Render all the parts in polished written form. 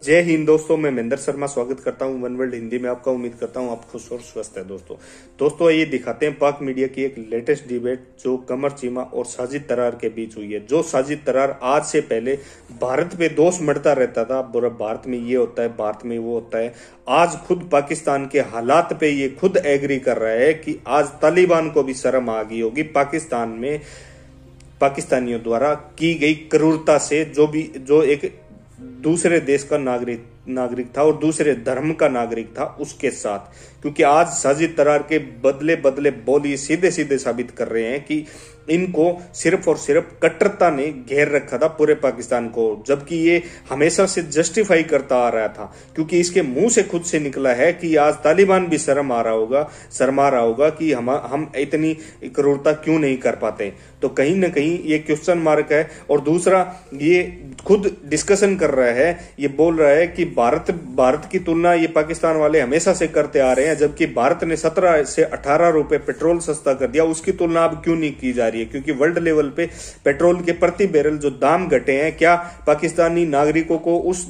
जय हिंद दोस्तों, मैं महेंद्र शर्मा स्वागत करता हूं वन वर्ल्ड हिंदी में आपका। उम्मीद करता हूं आप खुश और स्वस्थ है। दोस्तों ये दिखाते हैं पाक मीडिया की एक लेटेस्ट डिबेट जो कमर चीमा और साजिद तरार के बीच हुई है। जो साजिद तरार आज से पहले भारत पे दोष मढ़ता रहता था, भारत में ये होता है, भारत में वो होता है, आज खुद पाकिस्तान के हालात पे ये खुद एग्री कर रहा है कि आज तालिबान को भी शर्म आ गई होगी पाकिस्तान में पाकिस्तानियों द्वारा की गई क्रूरता से। जो एक दूसरे देश का नागरिक था और दूसरे धर्म का नागरिक था उसके साथ, क्योंकि आज साजिद तरार के बदले बदले बोल ये सीधे सीधे साबित कर रहे हैं कि इनको सिर्फ और सिर्फ कट्टरता ने घेर रखा था पूरे पाकिस्तान को, जबकि ये हमेशा से जस्टिफाई करता आ रहा था, क्योंकि इसके मुंह से खुद से निकला है कि आज तालिबान भी शर्मा रहा होगा कि हम इतनी क्रूरता क्यों नहीं कर पाते। तो कहीं ना कहीं ये क्वेश्चन मार्क है। और दूसरा, ये खुद डिस्कशन कर रहा है, ये बोल रहा है कि भारत की तुलना ये पाकिस्तान वाले हमेशा से करते आ रहे हैं, जबकि भारत ने 17 से 18 रुपए पेट्रोल सस्ता कर दिया, उसकी तुलना अब क्यों नहीं की जा रही है? क्योंकि वर्ल्ड लेवल पे पेट्रोल के प्रति बैरल जो दाम घटे हैं, क्या पाकिस्तानी नागरिकों को उस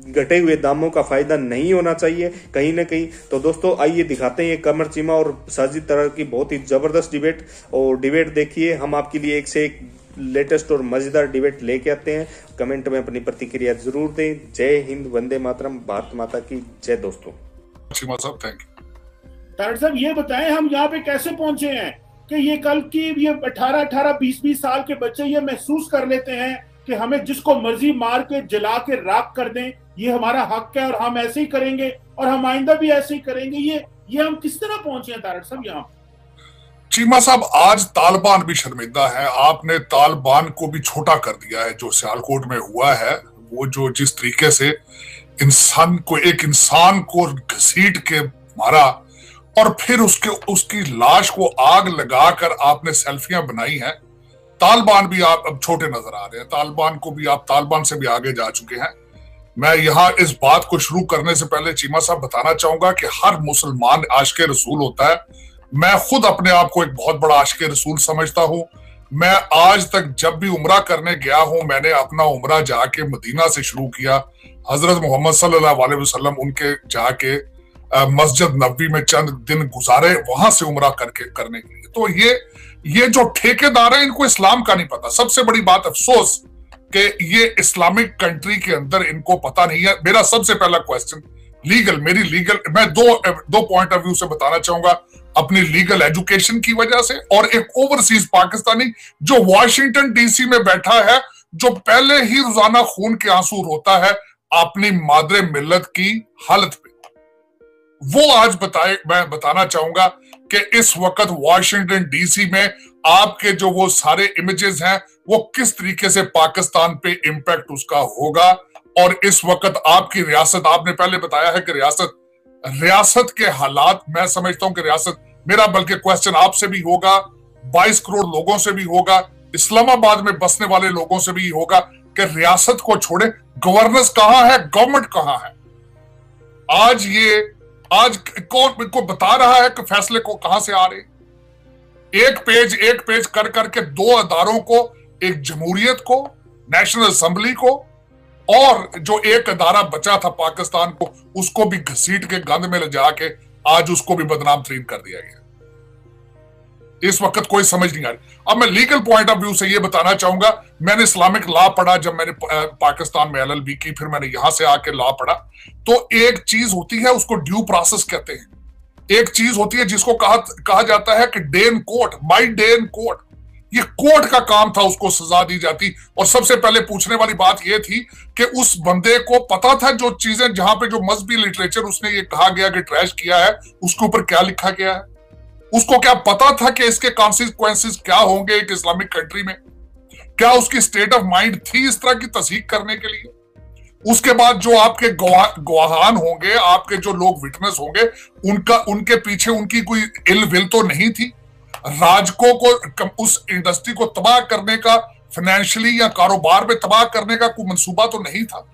घटे हुए दामों का फायदा नहीं होना चाहिए कहीं ना कहीं? तो दोस्तों आइए दिखाते हैं ये कमर चीमा और साजिद तरार की बहुत ही जबरदस्त डिबेट। और डिबेट देखिए, हम आपके लिए एक से एक लेटेस्ट और मजेदार डिबेट लेके आते हैं। कमेंट में अपनी प्रतिक्रिया जरूर दें। जय हिंद, वंदे मातरम, भारत माता की जय। दोस्तों साहब थैंक यू। तारक साहब ये बताएं हम यहाँ पे कैसे पहुंचे हैं कि ये कल की ये 18-18, 20-20 साल के बच्चे ये महसूस कर लेते हैं कि हमें जिसको मर्जी मार के जला के राख कर दें, ये हमारा हक है और हम ऐसे ही करेंगे और हम आइंदा भी ऐसे ही करेंगे। ये हम किस तरह पहुंचे हैं तारक साहब यहाँ? चीमा साहब, आज तालिबान भी शर्मिंदा है। आपने तालिबान को भी छोटा कर दिया है। जो सियालकोट में हुआ है, वो जो जिस तरीके से एक इंसान को घसीट के मारा और फिर उसकी लाश को आग लगाकर आपने सेल्फियां बनाई हैं। तालिबान भी आप अब छोटे नजर आ रहे हैं। तालिबान से भी आगे जा चुके हैं। मैं यहाँ इस बात को शुरू करने से पहले चीमा साहब बताना चाहूंगा कि हर मुसलमान आशिक़े रसूल होता है। मैं खुद अपने आप को एक बहुत बड़ा आशिक़े रसूल समझता हूं। मैं आज तक जब भी उम्रा करने गया हूं, मैंने अपना उम्रा जाके मदीना से शुरू किया। हजरत मोहम्मद सल्लल्लाहु अलैहि वसल्लम उनके जाके मस्जिद नबवी में चंद दिन गुजारे वहां से उम्रा करने के लिए। तो ये जो ठेकेदार है, इनको इस्लाम का नहीं पता। सबसे बड़ी बात अफसोस कि ये इस्लामिक कंट्री के अंदर इनको पता नहीं है। मेरा सबसे पहला क्वेश्चन मैं दो पॉइंट ऑफ व्यू से बताना चाहूंगा, अपनी लीगल एजुकेशन की वजह से और एक ओवरसीज पाकिस्तानी जो वॉशिंगटन डीसी में बैठा है, जो पहले ही रोजाना खून के आंसू रोता है अपनी मादरे मिल्लत की हालत पे। वो आज मैं बताना चाहूंगा कि इस वक्त वॉशिंगटन डीसी में आपके जो वो सारे इमेजेस हैं, वो किस तरीके से पाकिस्तान पे इंपैक्ट उसका होगा। और इस वक्त आपकी रियासत, आपने पहले बताया है कि रियासत के हालात, मैं समझता हूं कि रियासत, मेरा बल्कि क्वेश्चन आपसे भी होगा, 22 करोड़ लोगों से भी होगा, इस्लामाबाद में बसने वाले लोगों से भी होगा कि रियासत को छोड़े, गवर्नेंस कहां है, गवर्नमेंट कहां है? आज कौन को बता रहा है कि फैसले को कहां से आ रहे? एक पेज कर करके दो अदारों को, एक जमहूरियत को, नेशनल असेंबली को, और जो एक अदारा बचा था पाकिस्तान को, उसको भी घसीट के गंद में ले जाके आज उसको भी बदनाम तरीन कर दिया गया। इस वक्त कोई समझ नहीं आ रही। अब मैं लीगल पॉइंट ऑफ व्यू से ये बताना चाहूंगा, मैंने इस्लामिक लॉ पढ़ा जब मैंने पाकिस्तान में LLB की, फिर मैंने यहां से आके लॉ पढ़ा। तो एक चीज होती है, उसको ड्यू प्रोसेस कहते हैं। एक चीज होती है जिसको कहा जाता है कि day in court, by day in court. ये कोर्ट का काम था, उसको सजा दी जाती। और सबसे पहले पूछने वाली बात यह थी कि उस बंदे को पता था जो चीजें, जहां पे जो मजहबी लिटरेचर उसने ये कहा गया कि ट्रैश किया है, उसके ऊपर क्या लिखा गया है? उसको क्या पता था कि इसके कॉन्सिक्वेंसेस क्या होंगे एक इस्लामिक कंट्री में? क्या उसकी स्टेट ऑफ माइंड थी इस तरह की तस्दीक करने के लिए? उसके बाद जो आपके गवाहान होंगे, आपके जो लोग विटनेस होंगे, उनके पीछे उनकी कोई इल विल तो नहीं थी? राजकों को, उस इंडस्ट्री को तबाह करने का, फाइनेंशियली या कारोबार में तबाह करने का कोई मंसूबा तो नहीं था?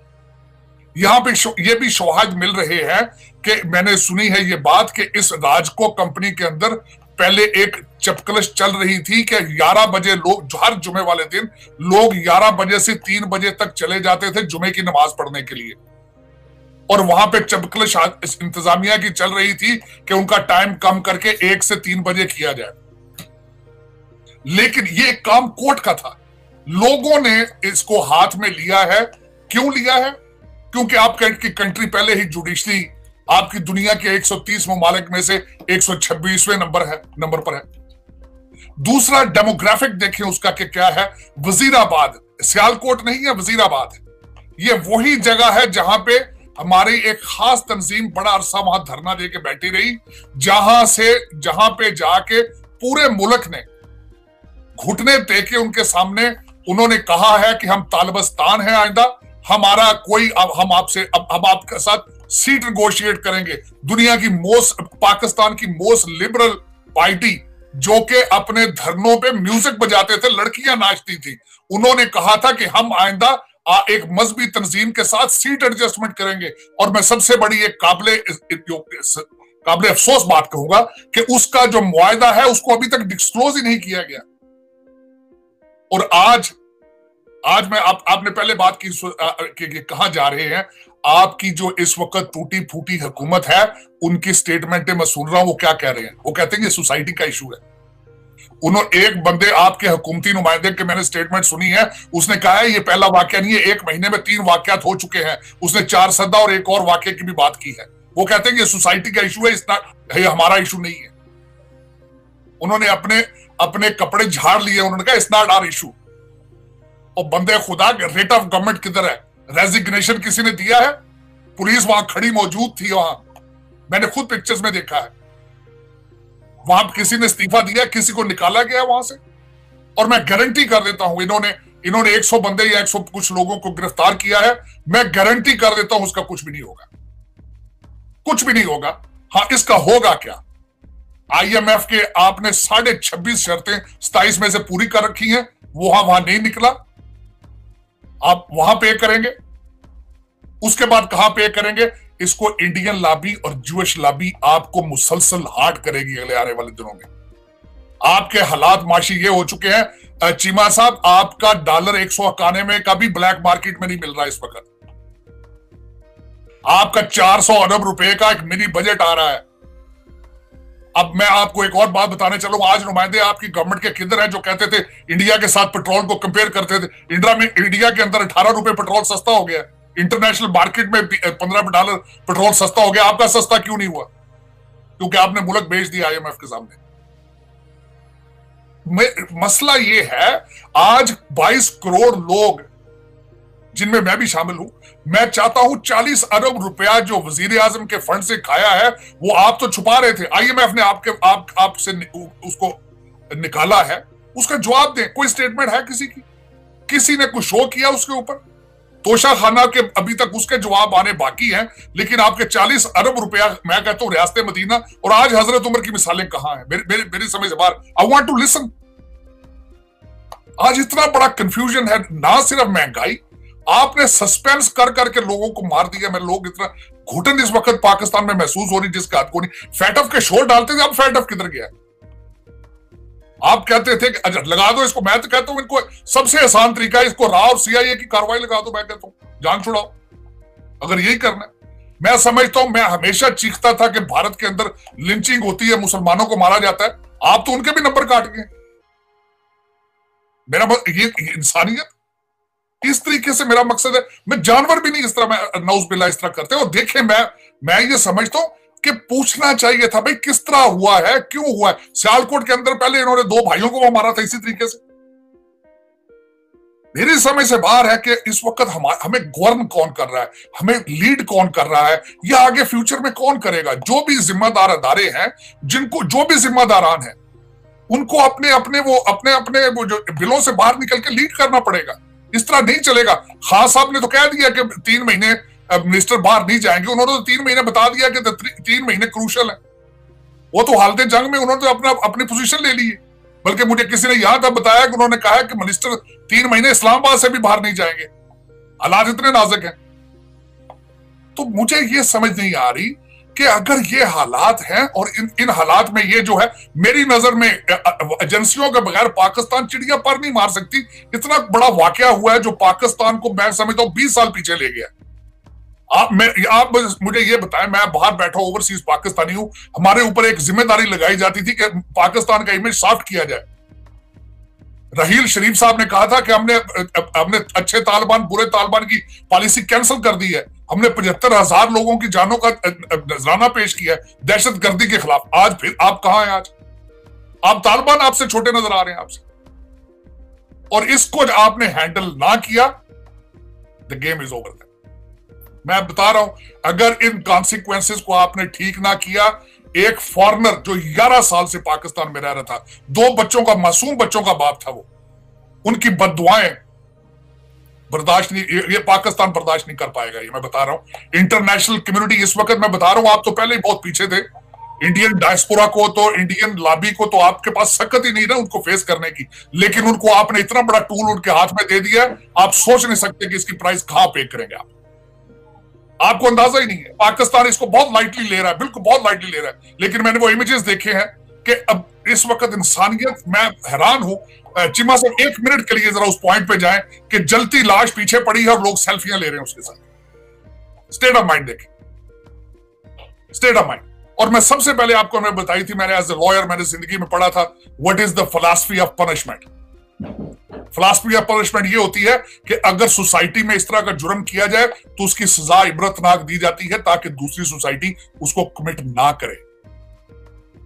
यहां पे ये भी शवाहिद मिल रहे हैं कि मैंने सुनी है ये बात कि इस राजको कंपनी के अंदर पहले एक चपकलश चल रही थी कि 11 बजे लोग, हर जुमे वाले दिन लोग 11 बजे से 3 बजे तक चले जाते थे जुमे की नमाज पढ़ने के लिए। और वहां पे चबकलश इंतजामिया की चल रही थी कि उनका टाइम कम करके 1 से 3 बजे किया जाए। लेकिन ये काम कोर्ट का था, लोगों ने इसको हाथ में लिया है। क्यों लिया है? क्योंकि आपकी कंट्री पहले ही जुडिशरी आपकी दुनिया के 130 ममालिक में से 126वें नंबर पर है। दूसरा, डेमोग्राफिक देखें उसका कि क्या है। वजीराबाद, सियालकोट नहीं है, वजीराबाद है। ये वही जगह है जहां पे हमारी एक खास तंजीम बड़ा अरसा वहां धरना देके बैठी रही, जहां पे जाके पूरे मुल्क ने घुटने टेके उनके सामने उन्होंने कहा है कि हम तालिबान हैं, आइंदा हमारा कोई, अब हम आपके साथ सीट नेगोशिएट करेंगे। दुनिया की पाकिस्तान की मोस्ट लिबरल पार्टी जो कि अपने धरनों पे म्यूजिक बजाते थे, लड़कियां नाचती थी, उन्होंने कहा था कि हम आइंदा एक मजहबी तंजीम के साथ सीट एडजस्टमेंट करेंगे। और मैं सबसे बड़ी एक काबिले अफसोस बात कहूंगा कि उसका जो मुआहदा है उसको अभी तक डिस्क्लोज ही नहीं किया गया। और आज मैं आपने पहले बात की कि कहां जा रहे हैं। आपकी जो इस वक्त टूटी फूटी हुकूमत है, उनकी स्टेटमेंटें मैं सुन रहा हूं, वो क्या कह रहे हैं? वो कहते हैं ये सोसाइटी का इशू है। एक बंदे आपके हुकूमती नुमाइंदे के मैंने स्टेटमेंट सुनी है, उसने कहा है ये पहला वाकया नहीं है, 1 महीने में 3 वाकयात हो चुके हैं। उसने 4 सदा और एक और वाकये की भी बात की है। वो कहते हैं ये सोसाइटी का इशू है, ये हमारा इशू नहीं है। उन्होंने अपने कपड़े झाड़ लिए, उन्होंने कहा इट्स नॉट आवर इशू। और बंदे खुदा, रेट ऑफ गवर्नमेंट किधर है? रेजिग्नेशन किसी ने दिया है? पुलिस वहां खड़ी मौजूद थी, वहां मैंने खुद पिक्चर्स में देखा है। वहां किसी ने इस्तीफा दिया, किसी को निकाला गया वहां से। और मैं गारंटी कर देता हूं, इन्होंने 100 बंदे या 100 कुछ लोगों को गिरफ्तार किया है। मैं गारंटी कर देता हूं उसका कुछ भी नहीं होगा, कुछ भी नहीं होगा। हाँ, इसका होगा क्या? IMF के आपने 26.5 शर्तें 27 में से पूरी कर रखी हैं, वो वहां नहीं निकला। आप वहां पे करेंगे, उसके बाद कहां पे करेंगे? इसको इंडियन लॉबी और ज्यूइश लॉबी आपको मुसलसल हार्ड करेगी अगले आने वाले दिनों में। आपके हालात माशी ये हो चुके हैं, चीमा साहब, आपका डॉलर 191 में का भी ब्लैक मार्केट में नहीं मिल रहा इस वक्त। आपका 400 अरब रुपए का एक मिनी बजट आ रहा है। अब मैं आपको एक और बात बताने चलूं। आज नुमाइंदे आपकी गवर्नमेंट के किधर हैं जो कहते थे इंडिया के साथ पेट्रोल को कंपेयर करते थे? इंडिया के अंदर 18 रुपए पेट्रोल सस्ता हो गया, इंटरनेशनल मार्केट में $15 पेट्रोल सस्ता हो गया। आपका सस्ता क्यों नहीं हुआ? क्योंकि आपने मुल्क बेच दिया IMF के सामने। मसला ये है, आज 22 करोड़ लोग, जिनमें मैं भी शामिल हूं, मैं चाहता हूं 40 अरब रुपया जो वजीर आजम के फंड से खाया है, वो आप तो छुपा रहे थे, IMF ने आपसे उसको निकाला है, उसका जवाब दें। कोई स्टेटमेंट है किसी की? किसी ने कुछ शो किया उसके ऊपर? तोशा खाना के अभी तक उसके जवाब आने बाकी हैं। लेकिन आपके 40 अरब रुपया, मैं कहता हूं रियासत मदीना और आज हजरत उमर की मिसालें कहां हैं? मेरी समझ से बाहर। I want to listen. आज इतना बड़ा कंफ्यूजन है, ना सिर्फ महंगाई, आपने सस्पेंस कर करके लोगों को मार दिया। मैं लोग इतना घुटन इस वक्त पाकिस्तान में महसूस हो रही जिसका हाथ को नहीं। फैटफ के शोर डालते थे, अब फैटफ किधर गया? आप कहते थे कि लगा दो इसको। मैं तो कहता हूं इनको सबसे आसान तरीका है, इसको राव और CIA की कार्रवाई लगा दो। मैं कहता हूं जान छुड़ाओ, अगर यही करना है। मैं समझता हूं, मैं हमेशा चीखता था कि भारत के अंदर लिंचिंग होती है, मुसलमानों को मारा जाता है। आप तो उनके भी नंबर काट गए। मेरा ये इंसानियत इस तरीके से मेरा मकसद है। मैं जानवर भी नहीं इस तरह, मैं नौज बिल्ला इस तरह करते। और देखें, मैं ये समझता हूं कि पूछना चाहिए था भाई किस तरह हुआ है, क्यों हुआ है। सियालकोट के अंदर पहले इन्होंने 2 भाइयों को वो मारा था इसी तरीके से। मेरी समझ से बाहर है कि इस वक्त हमें गवर्न कौन कर रहा है, हमें लीड कौन कर रहा है, या आगे फ्यूचर में कौन करेगा। जो भी जिम्मेदार अदारे हैं, जिनको जो भी जिम्मेदारान है, उनको अपने अपने वो जो बिलों से बाहर निकल के लीड करना पड़ेगा। इस तरह नहीं चलेगा। खान साहब ने तो कह दिया कि 3 महीने मिनिस्टर बाहर नहीं जाएंगे। उन्होंने तो 3 महीने बता दिया कि 3 महीने क्रूशल है। वो तो हालत जंग में उन्होंने तो अपनी पोजीशन ले ली है। बल्कि मुझे किसी ने यहां तक बताया कि उन्होंने कहा कि मिनिस्टर 3 महीने इस्लामाबाद से भी बाहर नहीं जाएंगे। हालात इतने नाजुक हैं। तो मुझे ये समझ नहीं आ रही कि अगर ये हालात हैं और इन हालात में ये जो है, मेरी नजर में एजेंसियों के बगैर पाकिस्तान चिड़िया पर नहीं मार सकती। इतना बड़ा वाकया हुआ है जो पाकिस्तान को मैं समझता हूं 20 साल पीछे ले गया। आप मुझे ये बताएं, मैं बाहर बैठा ओवरसीज पाकिस्तानी हूं, हमारे ऊपर एक जिम्मेदारी लगाई जाती थी कि पाकिस्तान का इमेज सॉफ्ट किया जाए। रहील शरीफ साहब ने कहा था कि हमने अच्छे तालिबान बुरे तालिबान की पॉलिसी कैंसिल कर दी है, हमने 75,000 लोगों की जानों का नजराना पेश किया है दहशतगर्दी के खिलाफ। आज फिर आप कहां हैं? आज आप तालिबान आपसे छोटे नजर आ रहे हैं आपसे, और इसको आपने हैंडल ना किया, द गेम इज ओवर। मैं बता रहा हूं, अगर इन कॉन्सिक्वेंसेस को आपने ठीक ना किया, एक फॉरेनर जो 11 साल से पाकिस्तान में रह रहा था, 2 बच्चों का, मासूम बच्चों का बाप था वो, उनकी बद्दुआएं बर्दाश्त नहीं, ये पाकिस्तान बर्दाश्त नहीं कर पाएगा। ये मैं बता रहा हूं। इंटरनेशनल कम्युनिटी इस वक्त, मैं बता रहा हूं, आप तो पहले ही बहुत पीछे थे। इंडियन डायस्पोरा को तो, इंडियन लॉबी को तो आपके पास सकत ही नहीं ना उनको फेस करने की, लेकिन उनको आपने इतना बड़ा टूल उनके हाथ में दे दिया, आप सोच नहीं सकते कि इसकी प्राइस कहां पे करेंगे आप। आपको अंदाजा ही नहीं है। पाकिस्तान इसको बहुत लाइटली ले रहा है, बिल्कुल बहुत लाइटली ले रहा है। लेकिन मैंने वो इमेजेस देखे हैं कि अब इस वक्त इंसानियत, मैं हैरान हूं। चिमा साहब 1 मिनट के लिए जरा उस पॉइंट पे जाएं कि जलती लाश पीछे पड़ी है और लोग सेल्फियां ले रहे हैं उसके साथ। स्टेट ऑफ माइंड देखें, स्टेट ऑफ माइंड। और मैं सबसे पहले आपको मैं बताई थी, मैंने एज ए लॉयर मैंने जिंदगी में पढ़ा था, what is the philosophy of punishment. Philosophy of punishment ये होती है कि अगर सोसाइटी में इस तरह का जुर्म किया जाए तो उसकी सजा इबरतनाक दी जाती है ताकि दूसरी सोसाइटी उसको कमिट ना करे।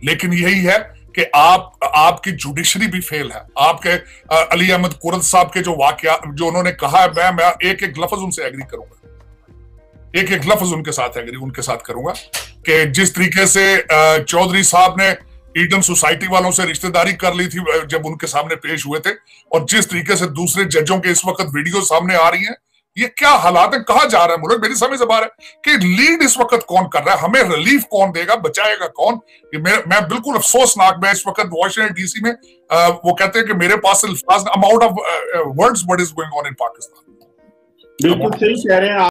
लेकिन यही है कि आपकी जुडिशरी भी फेल है। आपके अली अहमद कुरद साहब के जो वाकया जो उन्होंने कहा है, मैं एक एक लफ्ज उनसे एग्री करूंगा, एक एक लफ्ज उनके साथ करूंगा कि जिस तरीके से चौधरी साहब ने ईडन सोसाइटी वालों से रिश्तेदारी कर ली थी जब उनके सामने पेश हुए थे, और जिस तरीके से दूसरे जजों के इस वक्त वीडियो सामने आ रही हैं, ये क्या हालात है, कहां जा रहा है मुल्क? मेरी समझ से बाहर है कि लीड इस वक्त कौन कर रहा है, हमें रिलीफ कौन देगा, बचाएगा कौन? मैं बिल्कुल अफसोसनाक, मैं इस वक्त वॉशिंगटन डीसी में, वो कहते हैं कि मेरे पास amount of words what is going on in Pakistan. बिल्कुल सही कह रहे हैं आप।